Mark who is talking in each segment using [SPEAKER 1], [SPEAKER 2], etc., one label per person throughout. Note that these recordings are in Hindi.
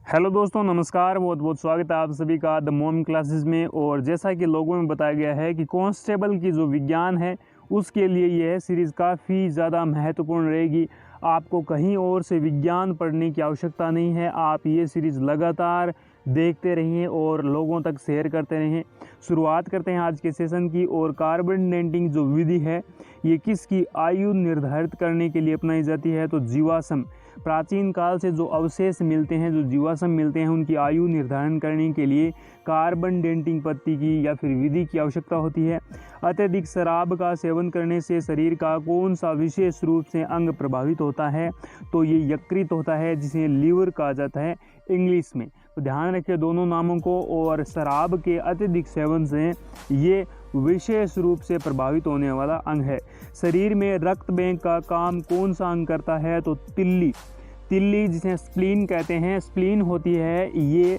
[SPEAKER 1] हेलो दोस्तों, नमस्कार। बहुत बहुत स्वागत है आप सभी का द मॉम क्लासेस में। और जैसा कि लोगों में बताया गया है कि कांस्टेबल की जो विज्ञान है उसके लिए यह सीरीज़ काफ़ी ज़्यादा महत्वपूर्ण रहेगी। आपको कहीं और से विज्ञान पढ़ने की आवश्यकता नहीं है। आप ये सीरीज़ लगातार देखते रहिए और लोगों तक शेयर करते रहें। शुरुआत करते हैं आज के सेशन की। और कार्बन डेटिंग जो विधि है ये किसकी आयु निर्धारित करने के लिए अपनाई जाती है? तो जीवाश्म। प्राचीन काल से जो अवशेष मिलते हैं, जो जीवाश्म मिलते हैं, उनकी आयु निर्धारण करने के लिए कार्बन डेटिंग पद्धति की या फिर विधि की आवश्यकता होती है। अत्यधिक शराब का सेवन करने से शरीर का कौन सा विशेष रूप से अंग प्रभावित होता है? तो ये यकृत होता है, जिसे लीवर कहा जाता है इंग्लिश में। तो ध्यान रखिए दोनों नामों को। और शराब के अत्यधिक सेवन से ये विशेष रूप से प्रभावित होने वाला अंग है। शरीर में रक्त बैंक का काम कौन सा अंग करता है? तो तिल्ली जिसे स्प्लीन कहते हैं। स्प्लीन होती है, ये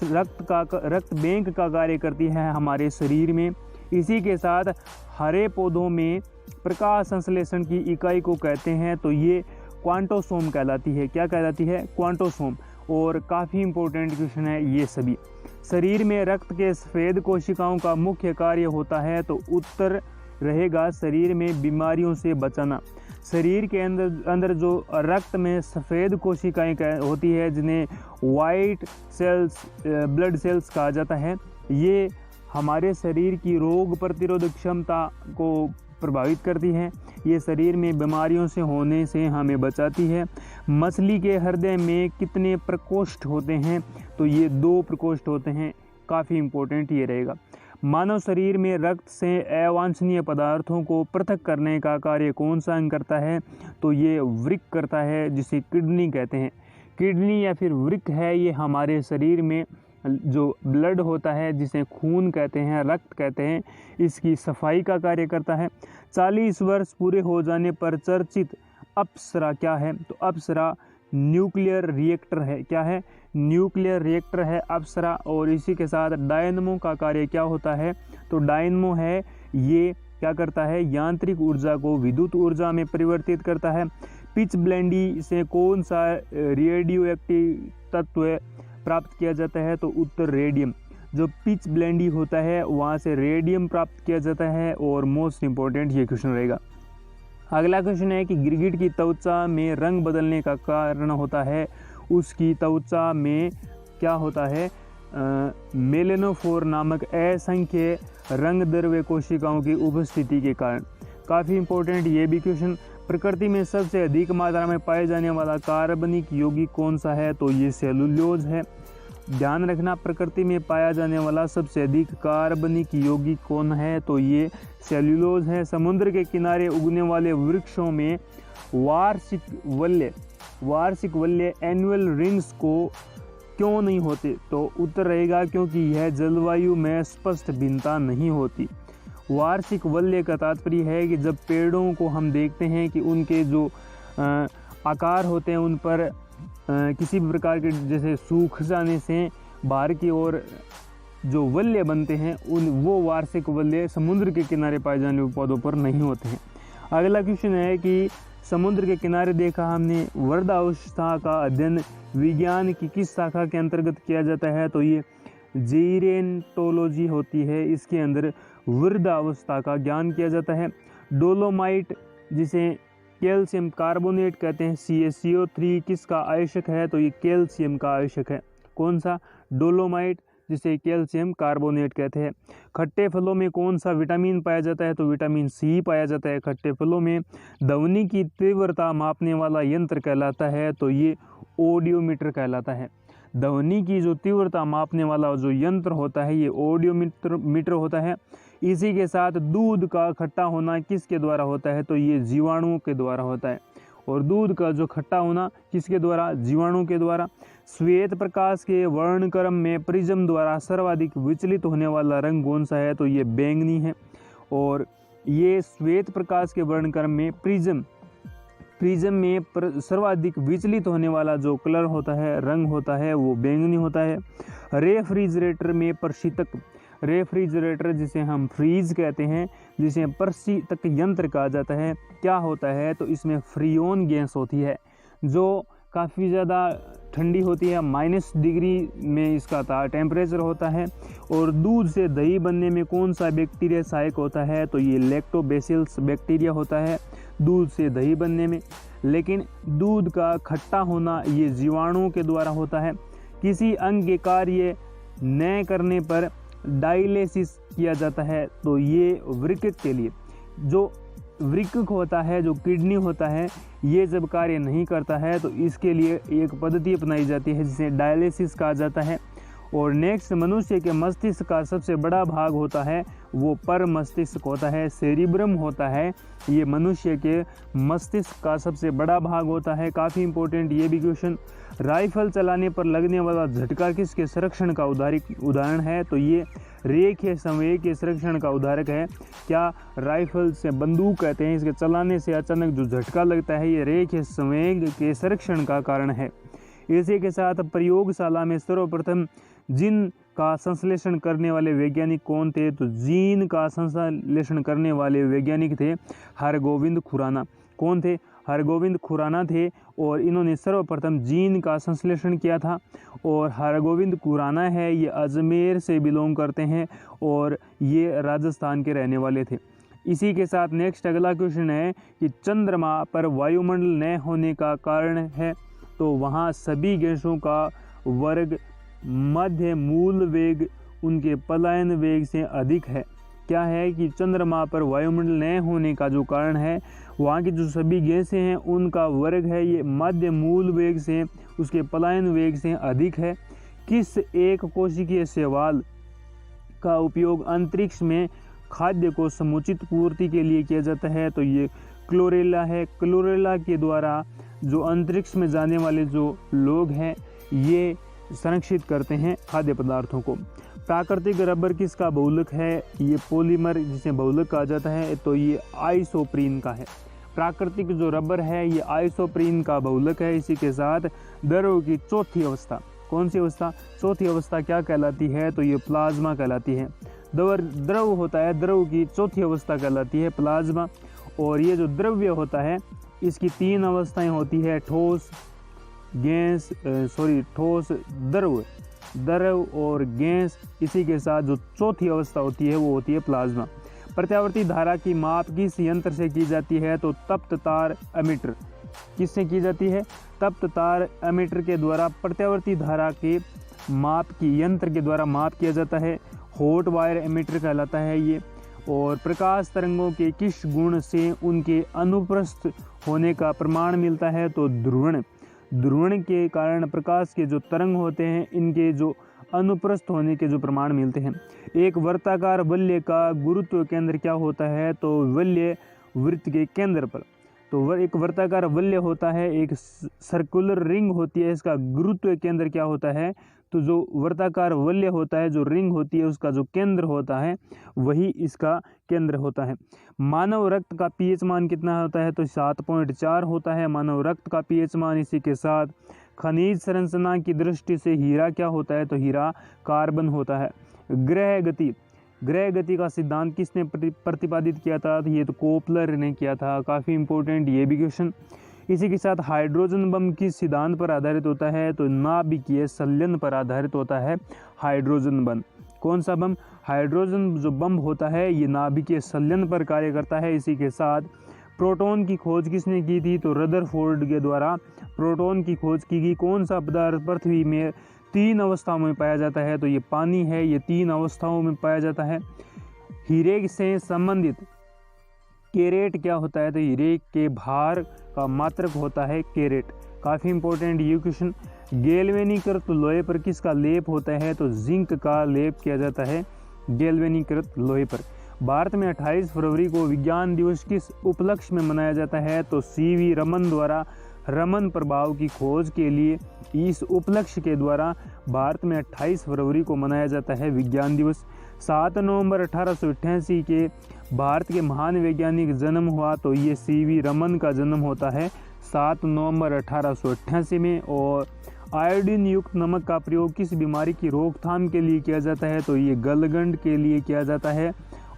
[SPEAKER 1] रक्त बैंक का कार्य करती है हमारे शरीर में। इसी के साथ हरे पौधों में प्रकाश संश्लेषण की इकाई को कहते हैं, तो ये क्वांटोसोम कहलाती है। क्या कहलाती है? क्वांटोसोम। और काफ़ी इंपॉर्टेंट क्वेश्चन है ये सभी। शरीर में रक्त के सफ़ेद कोशिकाओं का मुख्य कार्य होता है, तो उत्तर रहेगा शरीर में बीमारियों से बचाना। शरीर के अंदर जो रक्त में सफ़ेद कोशिकाएं होती है, जिन्हें वाइट सेल्स, ब्लड सेल्स कहा जाता है, ये हमारे शरीर की रोग प्रतिरोधक क्षमता को प्रभावित करती है। ये शरीर में बीमारियों से होने से हमें बचाती है। मछली के हृदय में कितने प्रकोष्ठ होते हैं? तो ये 2 प्रकोष्ठ होते हैं। काफ़ी इम्पोर्टेंट ये रहेगा। मानव शरीर में रक्त से अवांछनीय पदार्थों को पृथक करने का कार्य कौन सा अंग करता है? तो ये वृक्क करता है, जिसे किडनी कहते हैं। किडनी या फिर वृक्क है, ये हमारे शरीर में जो ब्लड होता है, जिसे खून कहते हैं, रक्त कहते हैं, इसकी सफाई का कार्य करता है। 40 वर्ष पूरे हो जाने पर चर्चित अप्सरा क्या है? तो अप्सरा न्यूक्लियर रिएक्टर है। क्या है? न्यूक्लियर रिएक्टर है अप्सरा। और इसी के साथ डायनमो का कार्य क्या होता है? तो डायनमो है, ये क्या करता है? यांत्रिक ऊर्जा को विद्युत ऊर्जा में परिवर्तित करता है। पिच ब्लेंडी से कौन सा रेडियो एक्टिव तत्व प्राप्त किया जाता है? तो उत्तर रेडियम। जो पिच ब्लेंडी होता है वहाँ से रेडियम प्राप्त किया जाता है। और मोस्ट इम्पोर्टेंट ये क्वेश्चन रहेगा। अगला क्वेश्चन है कि गिरगिट की त्वचा में रंग बदलने का कारण होता है, उसकी त्वचा में क्या होता है? मेलेनोफोर नामक असंख्य रंग द्रव्य कोशिकाओं की उपस्थिति के कारण। काफ़ी इम्पोर्टेंट ये भी क्वेश्चन। प्रकृति में सबसे अधिक मात्रा में पाए जाने वाला कार्बनिक यौगिक कौन सा है? तो ये सेलुलोज है। ध्यान रखना, प्रकृति में पाया जाने वाला सबसे अधिक कार्बनिक यौगिक कौन है? तो ये सेलुलोज है। समुद्र के किनारे उगने वाले वृक्षों में वार्षिक वल्य एनुअल रिंग्स को क्यों नहीं होते? तो उत्तर रहेगा क्योंकि यह जलवायु में स्पष्ट भिन्नता नहीं होती। वार्षिक वल्य का तात्पर्य है कि जब पेड़ों को हम देखते हैं कि उनके जो आकार होते हैं उन पर किसी भी प्रकार के जैसे सूख जाने से बाहर की ओर जो वल्य बनते हैं, वो वार्षिक वल्य समुद्र के किनारे पाए जाने वाले पौधों पर नहीं होते हैं। अगला क्वेश्चन है कि समुद्र के किनारे देखा हमने वृद्धावस्था का अध्ययन विज्ञान की किस शाखा के अंतर्गत किया जाता है? तो ये जीरेंटोलॉजी होती है। इसके अंदर वृद्धावस्था का ज्ञान किया जाता है। डोलोमाइट जिसे कैल्शियम कार्बोनेट कहते हैं, CaCO3 किसका आवश्यक है? तो ये कैल्शियम का आवश्यक है। कौन सा? डोलोमाइट, जिसे कैल्शियम कार्बोनेट कहते हैं। खट्टे फलों में कौन सा विटामिन पाया जाता है? तो विटामिन C पाया जाता है खट्टे फलों में। ध्वनि की तीव्रता मापने वाला यंत्र कहलाता है, तो ये ऑडियोमीटर कहलाता है। ध्वनि की जो तीव्रता मापने वाला जो यंत्र होता है ये ऑडियोमीटर होता है। इसी के साथ दूध का खट्टा होना किसके द्वारा होता है? तो ये जीवाणुओं के द्वारा होता है। और दूध का जो खट्टा होना किसके द्वारा? जीवाणु के द्वारा। श्वेत प्रकाश के वर्णक्रम में प्रिज्म द्वारा सर्वाधिक विचलित होने वाला रंग कौन सा है? तो ये बैंगनी है। और ये श्वेत प्रकाश के वर्णक्रम में प्रिज्म में सर्वाधिक विचलित होने वाला जो कलर होता है, रंग होता है, वो बैंगनी होता है। रेफ्रिजरेटर में प्रशीतक, रेफ्रिजरेटर जिसे हम फ्रीज कहते हैं, जिसे प्रशीतक यंत्र कहा जाता है, क्या होता है? तो इसमें फ्रीओन गैस होती है जो काफ़ी ज़्यादा ठंडी होती है, -डिग्री में इसका टेम्परेचर होता है। और दूध से दही बनने में कौन सा बैक्टीरिया सहायक होता है, तो ये लैक्टोबैसिलस बैक्टीरिया होता है दूध से दही बनने में। लेकिन दूध का खट्टा होना ये जीवाणुओं के द्वारा होता है। किसी अंग के कार्य न करने पर डायलिसिस किया जाता है, तो ये वृक्क के लिए, जो वृक्क होता है, जो किडनी होता है, ये जब कार्य नहीं करता है तो इसके लिए एक पद्धति अपनाई जाती है जिसे डायलिसिस कहा जाता है। और नेक्स्ट, मनुष्य के मस्तिष्क का सबसे बड़ा भाग होता है वो पर मस्तिष्क होता है, सेरिब्रम होता है, ये मनुष्य के मस्तिष्क का सबसे बड़ा भाग होता है। काफ़ी इंपॉर्टेंट ये भी क्वेश्चन। राइफल चलाने पर लगने वाला झटका किसके संरक्षण का उदाहरण है, तो ये रेखीय संवेग के संरक्षण का उदाहरक है। क्या राइफल से बंदूक कहते हैं, इसके चलाने से अचानक जो झटका लगता है ये रेखीय संवेग के संरक्षण का कारण है। इसी के साथ प्रयोगशाला में सर्वप्रथम जीन का संश्लेषण करने वाले वैज्ञानिक कौन थे, तो जीन का संश्लेषण करने वाले वैज्ञानिक थे हरगोविंद खुराना। कौन थे? हरगोविंद खुराना थे, और इन्होंने सर्वप्रथम जीन का संश्लेषण किया था। और हरगोविंद खुराना है, ये अजमेर से बिलोंग करते हैं और ये राजस्थान के रहने वाले थे। इसी के साथ नेक्स्ट अगला क्वेश्चन है कि चंद्रमा पर वायुमंडल न होने का कारण है, तो वहाँ सभी गैसों का वर्ग मध्य मूल वेग उनके पलायन वेग से अधिक है। क्या है कि चंद्रमा पर वायुमंडल न होने का जो कारण है, वहाँ की जो सभी गैसें हैं उनका वर्ग है ये मध्य मूल वेग से उसके पलायन वेग से अधिक है। किस एक कोशिकीय शैवाल का उपयोग अंतरिक्ष में खाद्य को समुचित पूर्ति के लिए किया जाता है, तो ये क्लोरेला है। क्लोरेला के द्वारा जो अंतरिक्ष में जाने वाले जो लोग हैं ये संरक्षित करते हैं खाद्य पदार्थों को। प्राकृतिक रबर किसका बहुलक है, ये पॉलीमर जिसे बहुलक कहा जाता है, तो ये आइसोप्रीन का है। प्राकृतिक जो रबर है ये आइसोप्रीन का बहुलक है। इसी के साथ द्रव की चौथी अवस्था, कौन सी अवस्था? चौथी अवस्था क्या कहलाती है, तो ये प्लाज्मा कहलाती है। द्रव होता है, द्रव की चौथी अवस्था कहलाती है प्लाज्मा। और ये जो द्रव्य होता है इसकी 3 अवस्थाएं होती है, ठोस, द्रव और गैस। इसी के साथ जो चौथी अवस्था होती है वो होती है प्लाज्मा। प्रत्यावर्ती धारा की माप किस यंत्र से की जाती है, तो तप्त तार एमीटर। किससे की जाती है? तप्त तार एमीटर के द्वारा प्रत्यावर्ती धारा के माप की यंत्र के द्वारा माप किया जाता है। हॉट वायर एमीटर कहलाता है ये। और प्रकाश तरंगों के किस गुण से उनके अनुप्रस्थ होने का प्रमाण मिलता है, तो ध्रुवण। ध्रुवण के कारण प्रकाश के जो तरंग होते हैं इनके जो अनुप्रस्थ होने के जो प्रमाण मिलते हैं। एक वर्ताकार वलय का गुरुत्व केंद्र क्या होता है, तो वलय वृत्त के केंद्र पर। तो एक वर्ताकार वलय होता है, एक सर्कुलर रिंग होती है, इसका गुरुत्व केंद्र क्या होता है, तो जो वर्ताकार वलय होता है, जो रिंग होती है उसका जो केंद्र होता है वही इसका केंद्र होता है। मानव रक्त का पीएच मान कितना होता है, तो 7.4 होता है मानव रक्त का पीएच मान। इसी के साथ खनिज संरचना की दृष्टि से हीरा क्या होता है, तो हीरा कार्बन होता है। ग्रह गति का सिद्धांत किसने प्रतिपादित किया था, ये तो कोपलर ने किया था। काफ़ी इंपॉर्टेंट ये भी क्वेश्चन। इसी के साथ हाइड्रोजन बम किस सिद्धांत पर आधारित होता है, तो नाभिकीय संलयन पर आधारित होता है हाइड्रोजन बम। कौन सा बम? हाइड्रोजन जो बम होता है ये नाभिकीय संलयन पर कार्य करता है। इसी के साथ प्रोटॉन की खोज किसने की थी, तो रदरफोर्ड के द्वारा प्रोटॉन की खोज की गई। कौन सा पदार्थ पृथ्वी में 3 अवस्थाओं में पाया जाता है, तो ये पानी है, ये 3 अवस्थाओं में पाया जाता है। हीरे से संबंधित कैरेट क्या होता है, तो हीरे के भार का मात्रक होता है कैरेट। काफ़ी इंपॉर्टेंट ये क्वेश्चन। गैल्वेनीकृत लोहे पर किसका लेप होता है, तो जिंक का लेप किया जाता है गैल्वेनीकृत लोहे पर। भारत में 28 फरवरी को विज्ञान दिवस किस उपलक्ष्य में मनाया जाता है, तो सीवी रमन द्वारा रमन प्रभाव की खोज के लिए इस उपलक्ष्य के द्वारा भारत में 28 फरवरी को मनाया जाता है विज्ञान दिवस। 7 नवंबर 1888 के भारत के महान वैज्ञानिक जन्म हुआ, तो ये सीवी रमन का जन्म होता है 7 नवंबर 1888 में। और आयोडीन युक्त नमक का प्रयोग किस बीमारी की रोकथाम के लिए किया जाता है, तो ये गलगंड के लिए किया जाता है।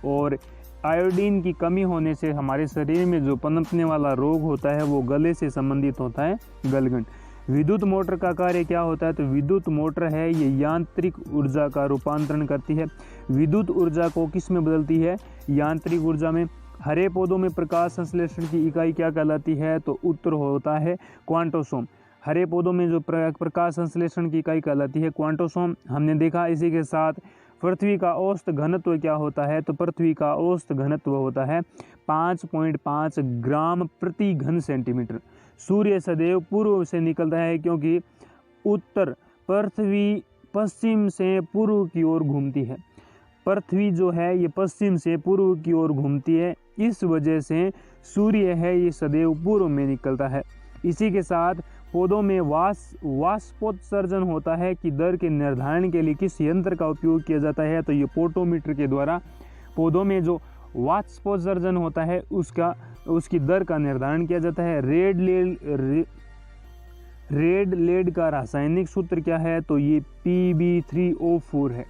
[SPEAKER 1] और आयोडीन की कमी होने से हमारे शरीर में जो पनपने वाला रोग होता है वो गले से संबंधित होता है, गलगंड। विद्युत मोटर का कार्य क्या होता है? तो विद्युत मोटर है ये यांत्रिक ऊर्जा का रूपांतरण करती है। विद्युत ऊर्जा को किस में बदलती है? यांत्रिक ऊर्जा में। हरे पौधों में प्रकाश संश्लेषण की इकाई क्या कहलाती है? तो उत्तर होता है क्वांटोसोम। हरे पौधों में जो प्रकाश संश्लेषण की इकाई कहलाती है क्वांटोसोम हमने देखा। इसी के साथ पृथ्वी का औसत घनत्व क्या होता है? तो पृथ्वी का औसत घनत्व होता है 5.5 ग्राम प्रति घन सेंटीमीटर। सूर्य सदैव पूर्व से निकलता है क्योंकि उत्तर पृथ्वी पश्चिम से पूर्व की ओर घूमती है। पृथ्वी जो है ये पश्चिम से पूर्व की ओर घूमती है, इस वजह से सूर्य है ये सदैव पूर्व में निकलता है। इसी के साथ पौधों में वाष्पोत्सर्जन होता है कि दर के निर्धारण के लिए किस यंत्र का उपयोग किया जाता है? तो ये पोटोमीटर के द्वारा पौधों में जो वाष्पोत्सर्जन होता है उसकी दर का निर्धारण किया जाता है। रेड लेड का रासायनिक सूत्र क्या है? तो ये Pb3O4 है।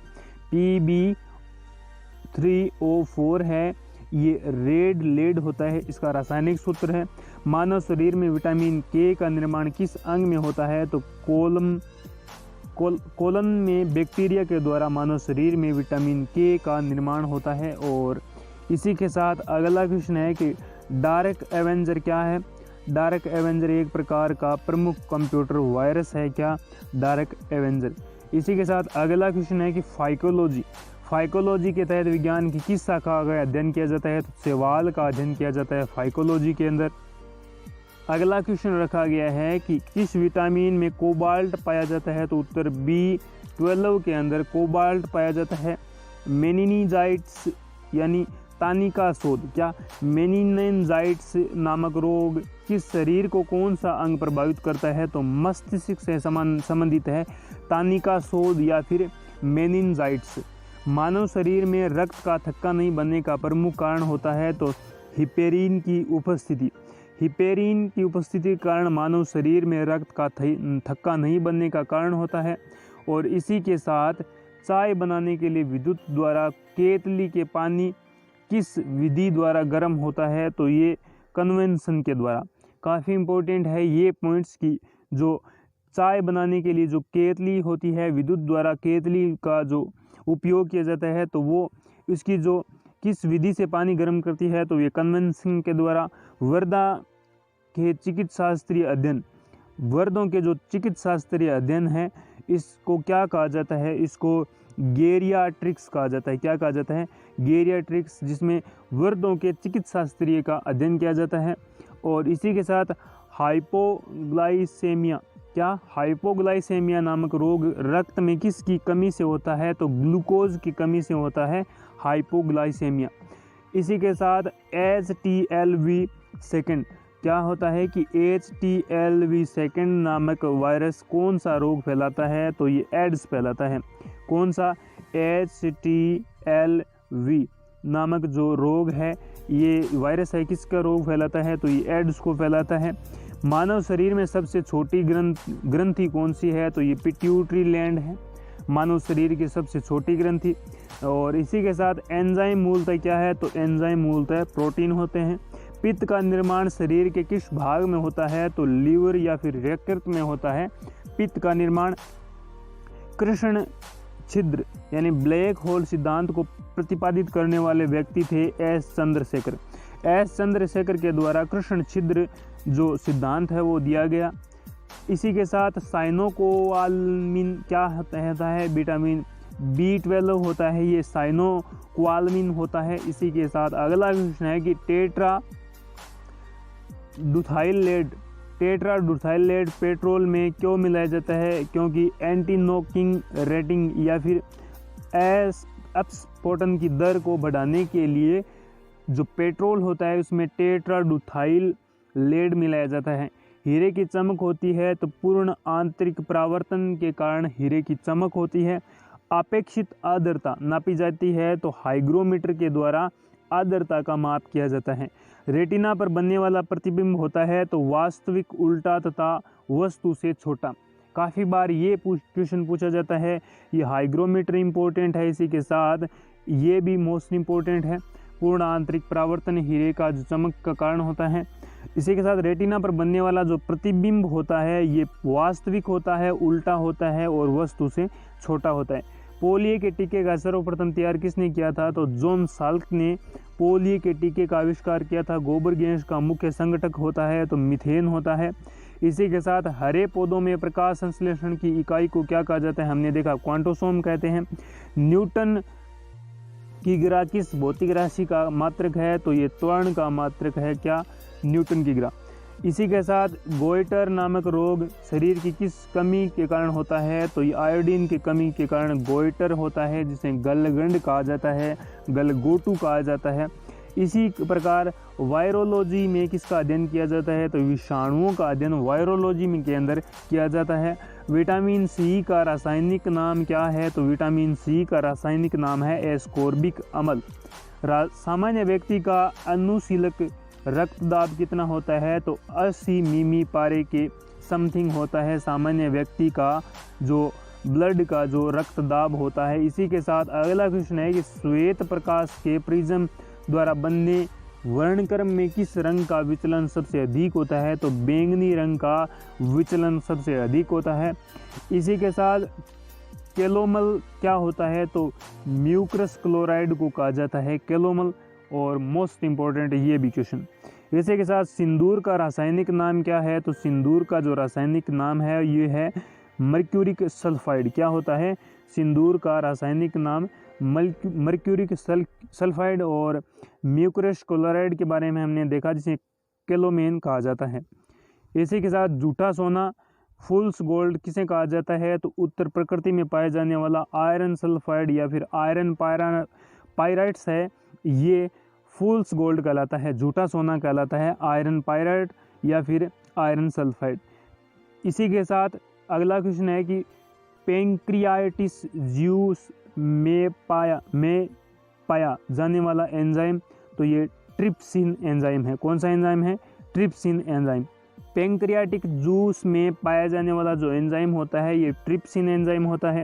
[SPEAKER 1] Pb3O4 है, ये रेड लेड होता है, इसका रासायनिक सूत्र है। मानव शरीर में विटामिन के का निर्माण किस अंग में होता है? तो कोलन में बैक्टीरिया के द्वारा मानव शरीर में विटामिन के का निर्माण होता है। और इसी के साथ अगला क्वेश्चन है कि डार्क एवेंजर क्या है? डार्क एवेंजर एक प्रकार का प्रमुख कंप्यूटर वायरस है। क्या? Dark Avenger. इसी के साथ अगला क्वेश्चन है कि फाइकोलॉजी के तहत विज्ञान की किस शाखा का अध्ययन किया जाता है? तो शैवाल का अध्ययन किया जाता है फाइकोलॉजी के अंदर। अगला क्वेश्चन रखा गया है कि किस विटामिन में कोबाल्ट पाया जाता है? तो उत्तर B12 के अंदर कोबाल्ट पाया जाता है। मेनिनजाइट्स यानी तानिका शोध। क्या? मेनिनजाइट्स नामक रोग किस शरीर को कौन सा अंग प्रभावित करता है? तो मस्तिष्क से संबंधित है तानिका शोध या फिर मेनिनजाइट्स। मानव शरीर में रक्त का थक्का नहीं बनने का प्रमुख कारण होता है तो हिपेरिन की उपस्थिति। हिपेरिन की उपस्थिति के कारण मानव शरीर में रक्त का थक्का नहीं बनने का कारण होता है। और इसी के साथ चाय बनाने के लिए विद्युत द्वारा केतली के पानी किस विधि द्वारा गर्म होता है? तो ये कन्वेंशन के द्वारा। काफ़ी इम्पोर्टेंट है ये पॉइंट्स की जो चाय बनाने के लिए जो केतली होती है, विद्युत द्वारा केतली का जो उपयोग किया जाता है तो वो इसकी जो किस विधि से पानी गर्म करती है? तो ये कन्वेंशन के द्वारा। वर्दा के चिकित्साशास्त्रीय अध्ययन, वर्दों के जो चिकित्साशास्त्रीय अध्ययन है इसको क्या कहा जाता है? इसको गेरियाट्रिक्स कहा जाता है। क्या कहा जाता है? गेरियाट्रिक्स, जिसमें वर्दों के चिकित्साशास्त्रीय का अध्ययन किया जाता है। और इसी के साथ हाइपोग्लाइसेमिया। क्या? हाइपोग्लाइसेमिया नामक रोग रक्त में किसकी कमी से होता है? तो ग्लूकोज की कमी से होता है हाइपोग्लाइसेमिया। इसी के साथ HTLV सेकंड क्या होता है कि HTLV सेकंड नामक वायरस कौन सा रोग फैलाता है? तो ये एड्स फैलाता है। कौन सा? HTLV नामक जो रोग है ये वायरस है, किसका रोग फैलाता है? तो ये एड्स को फैलाता है। मानव शरीर में सबसे छोटी ग्रंथि कौन सी है? तो ये पिट्यूटरी ग्लैंड है, मानव शरीर की सबसे छोटी ग्रंथि। और इसी के साथ एंजाइम मूलतः क्या है? तो एंजाइम मूलतः प्रोटीन होते हैं। पित्त का निर्माण शरीर के किस भाग में होता है? तो लीवर या फिर यकृत में होता है पित्त का निर्माण। कृष्ण छिद्र यानी ब्लैक होल सिद्धांत को प्रतिपादित करने वाले व्यक्ति थे एस चंद्रशेखर के द्वारा कृष्ण छिद्र जो सिद्धांत है वो दिया गया। इसी के साथ साइनोकोवालमिन क्या होता है? विटामिन B12 होता है, ये साइनोकोवालमिन होता है। इसी के साथ अगला क्वेश्चन है कि टेट्राडुथाइलेट पेट्रोल में क्यों मिलाया जाता है? क्योंकि एंटी नॉकिंग रेटिंग या फिर अपस्फोटन की दर को बढ़ाने के लिए जो पेट्रोल होता है उसमें टेट्राडुथाइलेट मिलाया जाता है। हीरे की चमक होती है तो पूर्ण आंतरिक परावर्तन के कारण हीरे की चमक होती है। अपेक्षित आर्द्रता नापी जाती है तो हाइग्रोमीटर के द्वारा आर्द्रता का माप किया जाता है। रेटिना पर बनने वाला प्रतिबिंब होता है तो वास्तविक उल्टा तथा वस्तु से छोटा। काफ़ी बार ये क्वेश्चन पूछा जाता है। ये हाइग्रोमीटर इम्पोर्टेंट है। इसी के साथ ये भी मोस्ट इम्पोर्टेंट है। पूर्ण आंतरिक परावर्तन हीरे का जो चमक का कारण होता है। इसी के साथ रेटिना पर बनने वाला जो प्रतिबिंब होता है ये वास्तविक होता है, उल्टा होता है और वस्तु से छोटा होता है। पोलियो के टीके का सर्वप्रथम तैयार किसने किया था? तो जॉन साल्क ने पोलियो के टीके का आविष्कार किया था। गोबर गैस का मुख्य संघटक होता है तो मीथेन होता है। इसी के साथ हरे पौधों में प्रकाश संश्लेषण की इकाई को क्या कहा जाता है? हमने देखा क्वांटोसोम कहते हैं। न्यूटन की गिरा किस भौतिक राशि का मात्रक है? तो ये त्वरण का मात्रक है। क्या? न्यूटन की गिरा। इसी के साथ गोइटर नामक रोग शरीर की किस कमी के कारण होता है? तो ये आयोडीन की कमी के कारण गोइटर होता है, जिसे गलगंड कहा जाता है, गलगोटू कहा जाता है। इसी प्रकार वायरोलॉजी में किसका अध्ययन किया जाता है? तो विषाणुओं का अध्ययन वायरोलॉजी में के अंदर किया जाता है। विटामिन सी का रासायनिक नाम क्या है? तो विटामिन सी का रासायनिक नाम है एस्कोर्बिक अम्ल। सामान्य व्यक्ति का अनुशीलक रक्तदाब कितना होता है? तो 80 मिमी पारे के समथिंग होता है सामान्य व्यक्ति का जो ब्लड का जो रक्तदाब होता है। इसी के साथ अगला क्वेश्चन है कि श्वेत प्रकाश के प्रिज्म द्वारा बनने वर्णक्रम में किस रंग का विचलन सबसे अधिक होता है? तो बैंगनी रंग का विचलन सबसे अधिक होता है। इसी के साथ कैलोमल क्या होता है? तो म्यूकस क्लोराइड को कहा जाता है कैलोमल। और मोस्ट इम्पोर्टेंट ये भी क्वेश्चन। इसी के साथ सिंदूर का रासायनिक नाम क्या है? तो सिंदूर का जो रासायनिक नाम है ये है मर्क्यूरिक सल्फाइड। क्या होता है? सिंदूर का रासायनिक नाम मर्क्यूरिक सल्फाइड। और म्यूकस क्लोराइड के बारे में हमने देखा, जिसे कैलोमेन कहा जाता है। इसी के साथ झूठा सोना फूल्स गोल्ड किसे कहा जाता है? तो उत्तर प्रकृति में पाए जाने वाला आयरन सल्फाइड या फिर आयरन पायराइट्स है, ये फूल्स गोल्ड कहलाता है, झूठा सोना कहलाता है, आयरन पायराइट या फिर आयरन सल्फाइड। इसी के साथ अगला क्वेश्चन है कि पैंक्रियाटिस ज्यूस में पाया जाने वाला एंजाइम, तो ये ट्रिप्सिन एंजाइम है। कौन सा एंजाइम है? Trypsin enzyme. पैंक्रियाटिक जूस में पाया जाने वाला जो एंजाइम होता है ये ट्रिप्सिन एंजाइम होता है।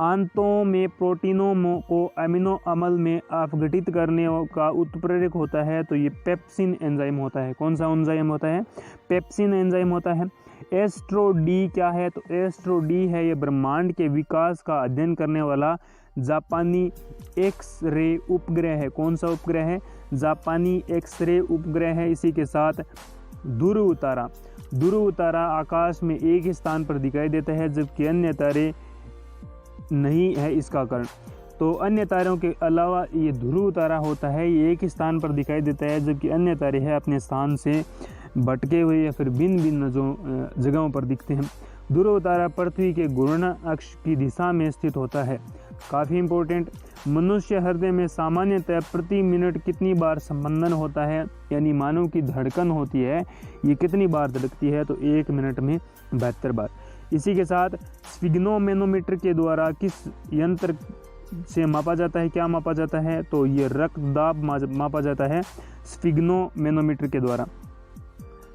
[SPEAKER 1] आंतों में प्रोटीनों को अमीनो अम्ल में अपघटित करने का उत्प्रेरक होता है, तो ये पेप्सिन एंजाइम होता है। कौन सा एंजाइम होता है? पेप्सिन एंजाइम होता है। एस्ट्रो डी क्या है? तो एस्ट्रो डी है ये ब्रह्मांड के विकास का अध्ययन करने वाला जापानी एक्स-रे उपग्रह है। कौन सा उपग्रह है? जापानी एक्स-रे उपग्रह है। इसी के साथ ध्रुव तारा आकाश में एक ही स्थान पर दिखाई देता है जबकि अन्य तारे नहीं है। इसका कारण तो अन्य तारों के अलावा ये ध्रुव तारा होता है, ये एक ही स्थान पर दिखाई देता है, जबकि अन्य तारे हैं अपने स्थान से भटके हुए या फिर भिन्न भिन्न जो जगहों पर दिखते हैं। ध्रुव तारा पृथ्वी के घूर्णन अक्ष की दिशा में स्थित होता है। काफ़ी इंपॉर्टेंट। मनुष्य हृदय में सामान्यतः प्रति मिनट कितनी बार स्पंदन होता है, यानी मानव की धड़कन होती है ये कितनी बार धड़कती है? तो 1 मिनट में 72 बार। इसी के साथ स्फिग्नोमेनोमीटर के द्वारा किस यंत्र से मापा जाता है? क्या मापा जाता है? तो ये रक्तदाब मापा जाता है स्फिग्नोमेनोमीटर के द्वारा।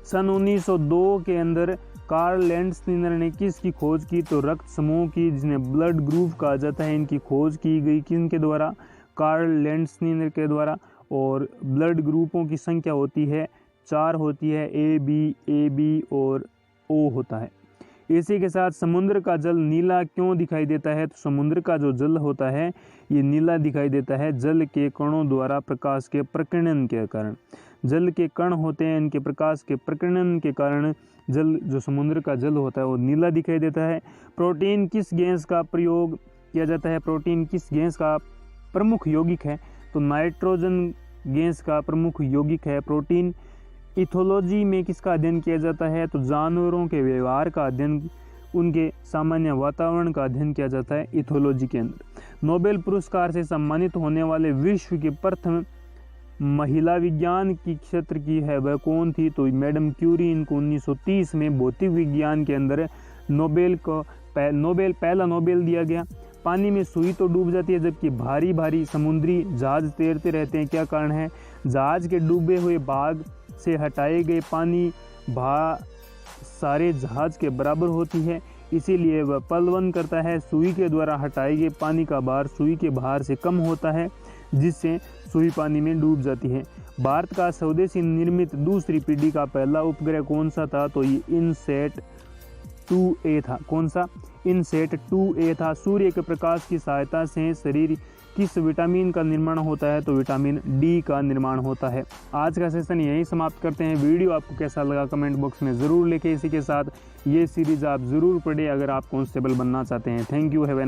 [SPEAKER 1] सन 1902 के अंदर कार्ल लैंडस्टीनर ने किसकी खोज की? तो रक्त समूह की, जिन्हें ब्लड ग्रुप कहा जाता है, इनकी खोज की गई किनके द्वारा? कार्ल लैंडस्टीनर के द्वारा। और ब्लड ग्रुपों की संख्या होती है 4 होती है, ए बी और ओ होता है। इसी के साथ समुद्र का जल नीला क्यों दिखाई देता है? तो समुद्र का जो जल होता है ये नीला दिखाई देता है जल के कणों द्वारा प्रकाश के प्रकीर्णन के कारण। जल के कण होते हैं, इनके प्रकाश के प्रकीर्णन के कारण जल जो समुद्र का जल होता है वो नीला दिखाई देता है। प्रोटीन किस गैस का प्रयोग किया जाता है? प्रोटीन किस गैस का प्रमुख यौगिक है? तो नाइट्रोजन गैस का प्रमुख यौगिक है प्रोटीन। इथोलॉजी में किसका अध्ययन किया जाता है? तो जानवरों के व्यवहार का अध्ययन, उनके सामान्य वातावरण का अध्ययन किया जाता है इथोलॉजी के अंदर। नोबेल पुरस्कार से सम्मानित होने वाले विश्व की प्रथम महिला विज्ञान की क्षेत्र की है वह कौन थी? तो मैडम क्यूरी। इनको 1930 में भौतिक विज्ञान के अंदर पहला नोबेल दिया गया। पानी में सुई तो डूब जाती है जबकि भारी भारी समुद्री जहाज तैरते रहते हैं। क्या कारण है? जहाज के डूबे हुए भाग से हटाए गए पानी सारे जहाज के बराबर होती है, इसीलिए वह पलवन करता है। सुई के द्वारा हटाए गए पानी का भार सुई के भार से कम होता है। जिससे सुई पानी में डूब जाती है। भारत का स्वदेशी निर्मित दूसरी पीढ़ी का पहला उपग्रह कौन सा था? तो ये इनसैट 2A था। कौन सा? इनसैट 2A था। सूर्य के प्रकाश की सहायता से शरीर किस विटामिन का निर्माण होता है? तो विटामिन डी का निर्माण होता है। आज का सेशन यहीं समाप्त करते हैं। वीडियो आपको कैसा लगा कमेंट बॉक्स में ज़रूर लिखें। इसी के साथ ये सीरीज़ आप ज़रूर पढ़ें अगर आप कांस्टेबल बनना चाहते हैं। Thank you. हैव